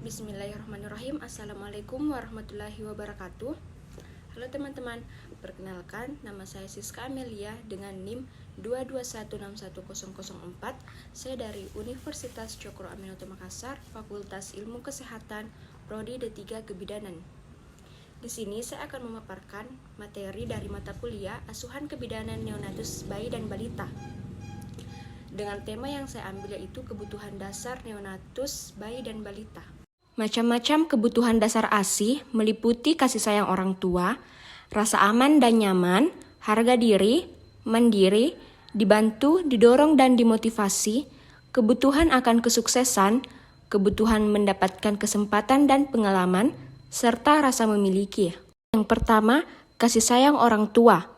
Bismillahirrahmanirrahim. Assalamualaikum warahmatullahi wabarakatuh. Halo teman-teman, perkenalkan nama saya Siska Amelia dengan NIM 221610004. Saya dari Universitas Cokro Aminoto Makassar, Fakultas Ilmu Kesehatan, Prodi D3 Kebidanan. Di sini saya akan memaparkan materi dari mata kuliah Asuhan Kebidanan Neonatus Bayi dan Balita. Dengan tema yang saya ambil yaitu kebutuhan dasar neonatus bayi dan balita. Macam-macam kebutuhan dasar ASI meliputi kasih sayang orang tua, rasa aman dan nyaman, harga diri, mandiri, dibantu, didorong dan dimotivasi, kebutuhan akan kesuksesan, kebutuhan mendapatkan kesempatan dan pengalaman, serta rasa memiliki. Yang pertama, kasih sayang orang tua.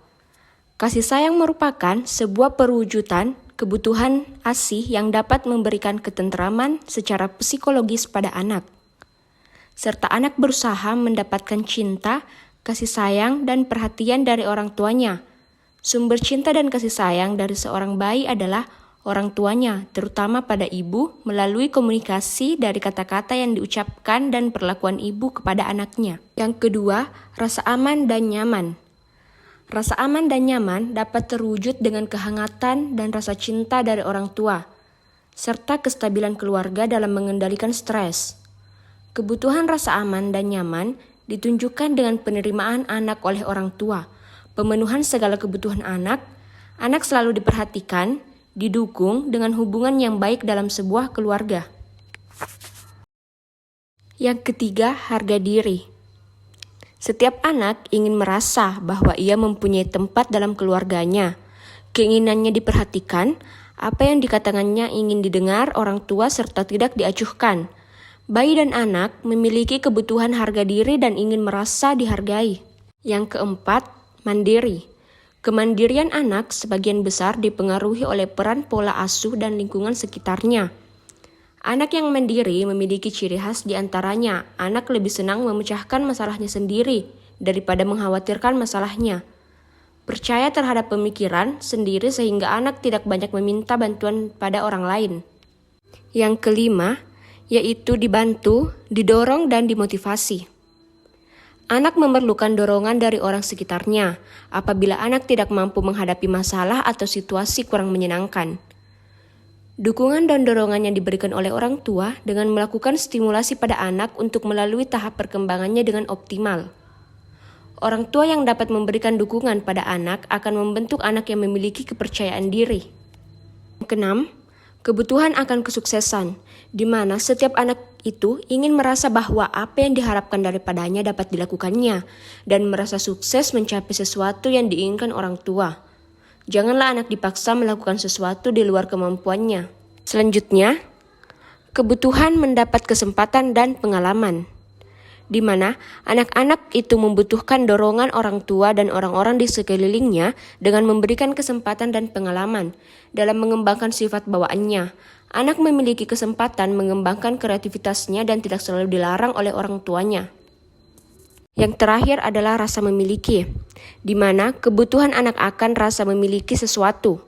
Kasih sayang merupakan sebuah perwujudan kebutuhan ASI yang dapat memberikan ketentraman secara psikologis pada anak, serta anak berusaha mendapatkan cinta, kasih sayang, dan perhatian dari orang tuanya. Sumber cinta dan kasih sayang dari seorang bayi adalah orang tuanya, terutama pada ibu, melalui komunikasi dari kata-kata yang diucapkan dan perlakuan ibu kepada anaknya. Yang kedua, rasa aman dan nyaman. Rasa aman dan nyaman dapat terwujud dengan kehangatan dan rasa cinta dari orang tua, serta kestabilan keluarga dalam mengendalikan stres. Kebutuhan rasa aman dan nyaman ditunjukkan dengan penerimaan anak oleh orang tua, pemenuhan segala kebutuhan anak selalu diperhatikan, didukung dengan hubungan yang baik dalam sebuah keluarga. Yang ketiga, harga diri. Setiap anak ingin merasa bahwa ia mempunyai tempat dalam keluarganya. Keinginannya diperhatikan, apa yang dikatakannya ingin didengar orang tua serta tidak diacuhkan. Bayi dan anak memiliki kebutuhan harga diri dan ingin merasa dihargai. Yang keempat, mandiri. Kemandirian anak sebagian besar dipengaruhi oleh peran pola asuh dan lingkungan sekitarnya. Anak yang mandiri memiliki ciri khas di antaranya, anak lebih senang memecahkan masalahnya sendiri daripada mengkhawatirkan masalahnya. Percaya terhadap pemikiran sendiri sehingga anak tidak banyak meminta bantuan pada orang lain. Yang kelima, yaitu dibantu, didorong, dan dimotivasi. Anak memerlukan dorongan dari orang sekitarnya apabila anak tidak mampu menghadapi masalah atau situasi kurang menyenangkan. Dukungan dan dorongan yang diberikan oleh orang tua dengan melakukan stimulasi pada anak untuk melalui tahap perkembangannya dengan optimal. Orang tua yang dapat memberikan dukungan pada anak akan membentuk anak yang memiliki kepercayaan diri. Yang keenam, kebutuhan akan kesuksesan, di mana setiap anak itu ingin merasa bahwa apa yang diharapkan daripadanya dapat dilakukannya dan merasa sukses mencapai sesuatu yang diinginkan orang tua. Janganlah anak dipaksa melakukan sesuatu di luar kemampuannya. Selanjutnya, kebutuhan mendapat kesempatan dan pengalaman, di mana anak-anak itu membutuhkan dorongan orang tua dan orang-orang di sekelilingnya dengan memberikan kesempatan dan pengalaman dalam mengembangkan sifat bawaannya. Anak memiliki kesempatan mengembangkan kreativitasnya dan tidak selalu dilarang oleh orang tuanya. Yang terakhir adalah rasa memiliki, di mana kebutuhan anak akan rasa memiliki sesuatu,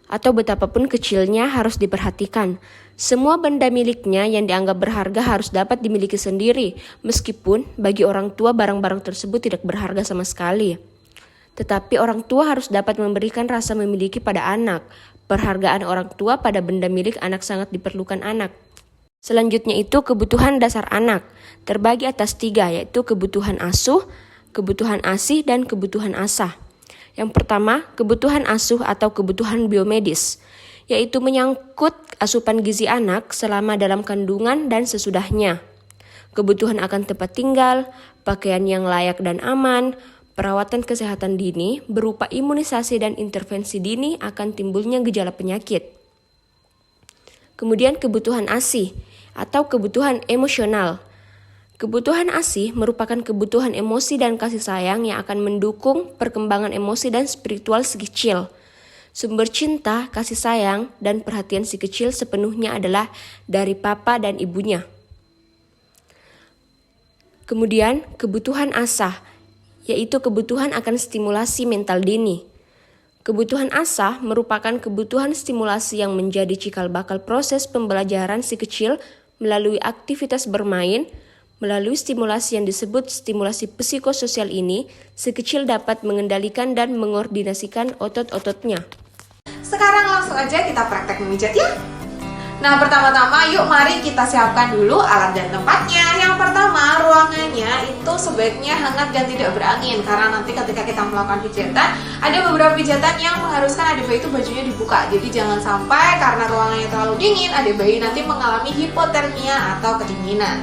atau betapapun kecilnya harus diperhatikan. Semua benda miliknya yang dianggap berharga harus dapat dimiliki sendiri, meskipun bagi orang tua barang-barang tersebut tidak berharga sama sekali. Tetapi orang tua harus dapat memberikan rasa memiliki pada anak. Perhargaan orang tua pada benda milik anak sangat diperlukan anak. Selanjutnya itu kebutuhan dasar anak, terbagi atas 3, yaitu kebutuhan asuh, kebutuhan ASI, dan kebutuhan asah. Yang pertama, kebutuhan asuh atau kebutuhan biomedis, yaitu menyangkut asupan gizi anak selama dalam kandungan dan sesudahnya. Kebutuhan akan tempat tinggal, pakaian yang layak dan aman, perawatan kesehatan dini berupa imunisasi dan intervensi dini akan timbulnya gejala penyakit. Kemudian kebutuhan ASI atau kebutuhan emosional. Kebutuhan ASI merupakan kebutuhan emosi dan kasih sayang yang akan mendukung perkembangan emosi dan spiritual si kecil. Sumber cinta, kasih sayang, dan perhatian si kecil sepenuhnya adalah dari papa dan ibunya. Kemudian kebutuhan asah, yaitu kebutuhan akan stimulasi mental dini. Kebutuhan asah merupakan kebutuhan stimulasi yang menjadi cikal bakal proses pembelajaran si kecil melalui aktivitas bermain, melalui stimulasi yang disebut stimulasi psikososial ini, si kecil dapat mengendalikan dan mengordinasikan otot-ototnya. Sekarang langsung aja kita praktek memijat ya. Nah, pertama-tama yuk mari kita siapkan dulu alat dan tempatnya. Yang pertama, ruangannya itu sebaiknya hangat dan tidak berangin, karena nanti ketika kita melakukan pijatan, ada beberapa pijatan yang mengharuskan adik bayi itu bajunya dibuka. Jadi jangan sampai karena ruangannya terlalu dingin, adik bayi nanti mengalami hipotermia atau kedinginan.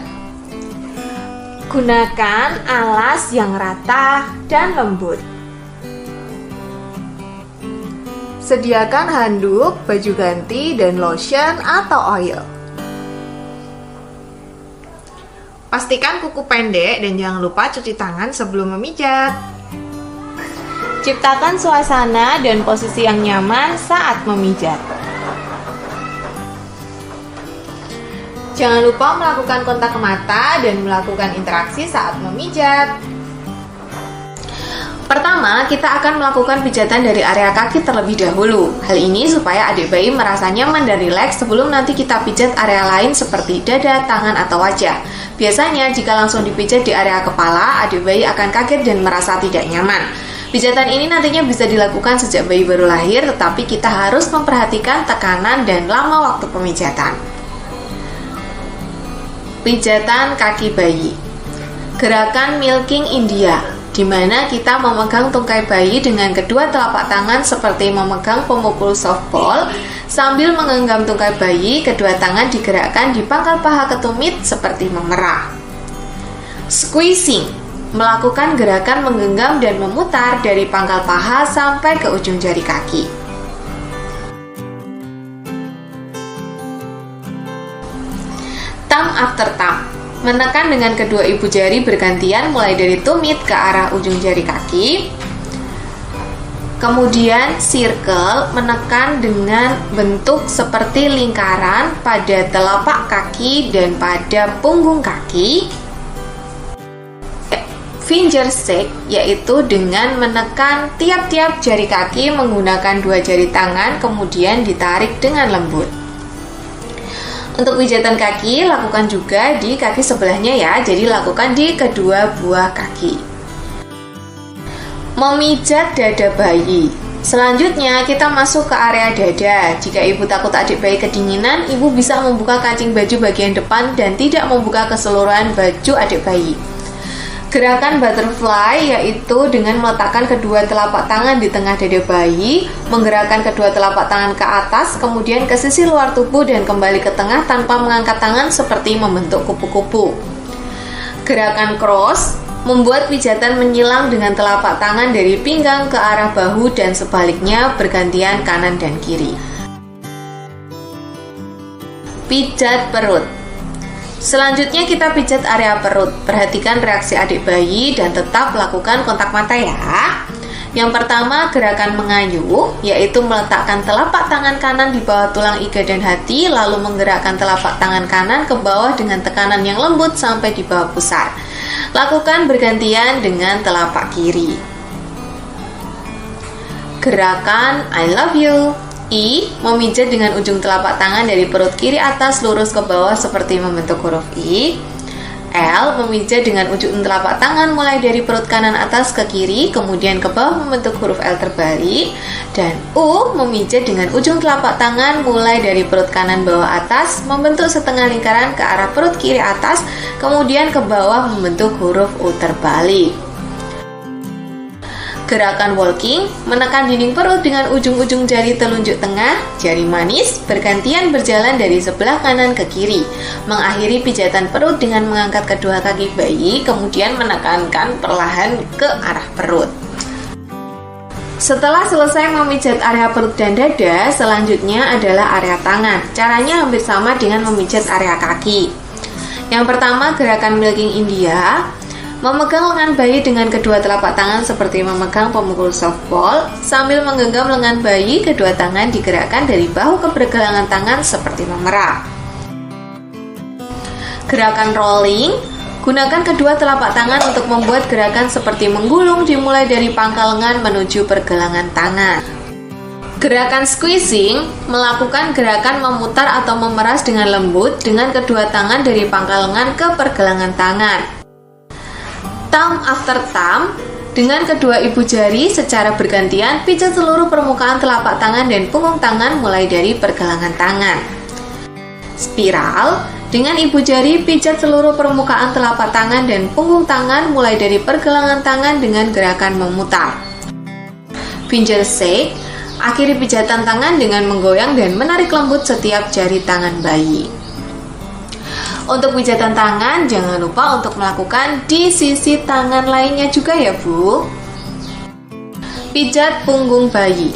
Gunakan alas yang rata dan lembut. Sediakan handuk, baju ganti, dan lotion atau oil. Pastikan kuku pendek dan jangan lupa cuci tangan sebelum memijat. Ciptakan suasana dan posisi yang nyaman saat memijat. Jangan lupa melakukan kontak mata dan melakukan interaksi saat memijat. Pertama, kita akan melakukan pijatan dari area kaki terlebih dahulu. Hal ini supaya adik bayi merasa nyaman dan rileks sebelum nanti kita pijat area lain seperti dada, tangan, atau wajah. Biasanya, jika langsung dipijat di area kepala, adik bayi akan kaget dan merasa tidak nyaman. Pijatan ini nantinya bisa dilakukan sejak bayi baru lahir, tetapi kita harus memperhatikan tekanan dan lama waktu pemijatan. Pijatan kaki bayi. Gerakan milking India, di mana kita memegang tungkai bayi dengan kedua telapak tangan seperti memegang pemukul softball. Sambil menggenggam tungkai bayi, kedua tangan digerakkan di pangkal paha ke tumit seperti memerah. Squeezing, melakukan gerakan menggenggam dan memutar dari pangkal paha sampai ke ujung jari kaki. Thumb after thumb, menekan dengan kedua ibu jari bergantian mulai dari tumit ke arah ujung jari kaki. Kemudian circle, menekan dengan bentuk seperti lingkaran pada telapak kaki dan pada punggung kaki. Finger shake, yaitu dengan menekan tiap-tiap jari kaki menggunakan dua jari tangan kemudian ditarik dengan lembut. Untuk pijatan kaki, lakukan juga di kaki sebelahnya ya, jadi lakukan di kedua buah kaki. Memijat dada bayi. Selanjutnya kita masuk ke area dada. Jika ibu takut adik bayi kedinginan, ibu bisa membuka kancing baju bagian depan dan tidak membuka keseluruhan baju adik bayi. Gerakan butterfly yaitu dengan meletakkan kedua telapak tangan di tengah dada bayi, menggerakkan kedua telapak tangan ke atas, kemudian ke sisi luar tubuh dan kembali ke tengah tanpa mengangkat tangan seperti membentuk kupu-kupu. Gerakan cross, membuat pijatan menyilang dengan telapak tangan dari pinggang ke arah bahu dan sebaliknya bergantian kanan dan kiri. Pijat perut. Selanjutnya kita pijat area perut. Perhatikan reaksi adik bayi dan tetap lakukan kontak mata ya. Yang pertama, gerakan mengayuh, yaitu meletakkan telapak tangan kanan di bawah tulang iga dan hati, lalu menggerakkan telapak tangan kanan ke bawah dengan tekanan yang lembut sampai di bawah pusar. Lakukan bergantian dengan telapak kiri. Gerakan I love you. I, memijat dengan ujung telapak tangan dari perut kiri atas lurus ke bawah seperti membentuk huruf I. L, memijat dengan ujung telapak tangan mulai dari perut kanan atas ke kiri, kemudian ke bawah membentuk huruf L terbalik. Dan U, memijat dengan ujung telapak tangan mulai dari perut kanan bawah atas, membentuk setengah lingkaran ke arah perut kiri atas, kemudian ke bawah membentuk huruf U terbalik. Gerakan walking, menekan dinding perut dengan ujung-ujung jari telunjuk tengah, jari manis, bergantian berjalan dari sebelah kanan ke kiri. Mengakhiri pijatan perut dengan mengangkat kedua kaki bayi, kemudian menekankan perlahan ke arah perut. Setelah selesai memijat area perut dan dada, selanjutnya adalah area tangan. Caranya hampir sama dengan memijat area kaki. Yang pertama, gerakan milking India. Memegang lengan bayi dengan kedua telapak tangan seperti memegang pemukul softball. Sambil menggenggam lengan bayi, kedua tangan digerakkan dari bahu ke pergelangan tangan seperti memerah. Gerakan rolling, gunakan kedua telapak tangan untuk membuat gerakan seperti menggulung dimulai dari pangkal lengan menuju pergelangan tangan. Gerakan squeezing melakukan gerakan memutar atau memeras dengan lembut dengan kedua tangan dari pangkal lengan ke pergelangan tangan. Thumb after thumb, dengan kedua ibu jari secara bergantian pijat seluruh permukaan telapak tangan dan punggung tangan mulai dari pergelangan tangan. Spiral, dengan ibu jari pijat seluruh permukaan telapak tangan dan punggung tangan mulai dari pergelangan tangan dengan gerakan memutar. Finger shake, akhiri pijatan tangan dengan menggoyang dan menarik lembut setiap jari tangan bayi. Untuk pijatan tangan, jangan lupa untuk melakukan di sisi tangan lainnya juga ya Bu. Pijat punggung bayi.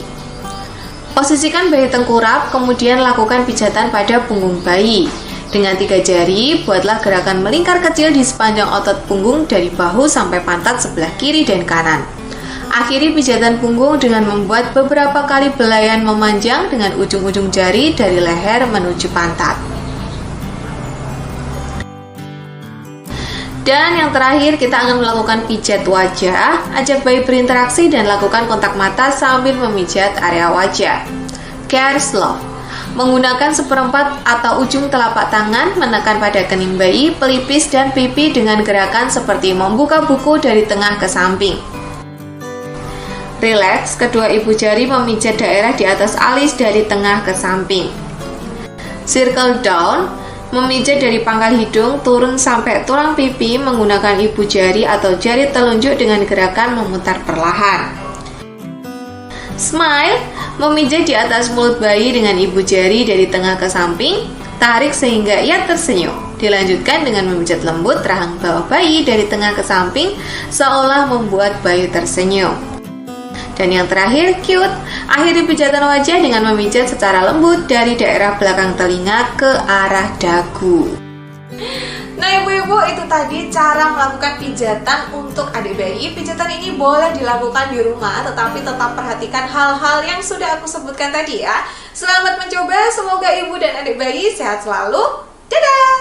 Posisikan bayi tengkurap, kemudian lakukan pijatan pada punggung bayi. Dengan 3 jari, buatlah gerakan melingkar kecil di sepanjang otot punggung dari bahu sampai pantat sebelah kiri dan kanan. Akhiri pijatan punggung dengan membuat beberapa kali belayan memanjang dengan ujung-ujung jari dari leher menuju pantat. Dan yang terakhir, kita akan melakukan pijat wajah. Ajak bayi berinteraksi dan lakukan kontak mata sambil memijat area wajah. Care slow. Menggunakan seperempat atau ujung telapak tangan menekan pada kening bayi, pelipis, dan pipi dengan gerakan seperti membuka buku dari tengah ke samping. Relax, kedua ibu jari memijat daerah di atas alis dari tengah ke samping. Circle down, memijat dari pangkal hidung turun sampai tulang pipi menggunakan ibu jari atau jari telunjuk dengan gerakan memutar perlahan. Smile, memijat di atas mulut bayi dengan ibu jari dari tengah ke samping, tarik sehingga ia tersenyum. Dilanjutkan dengan memijat lembut rahang bawah bayi dari tengah ke samping, seolah membuat bayi tersenyum. Dan yang terakhir, cute. Akhiri pijatan wajah dengan memijat secara lembut dari daerah belakang telinga ke arah dagu. Nah ibu-ibu, itu tadi cara melakukan pijatan untuk adik bayi. Pijatan ini boleh dilakukan di rumah, tetapi tetap perhatikan hal-hal yang sudah aku sebutkan tadi ya. Selamat mencoba, semoga ibu dan adik bayi sehat selalu. Dadah!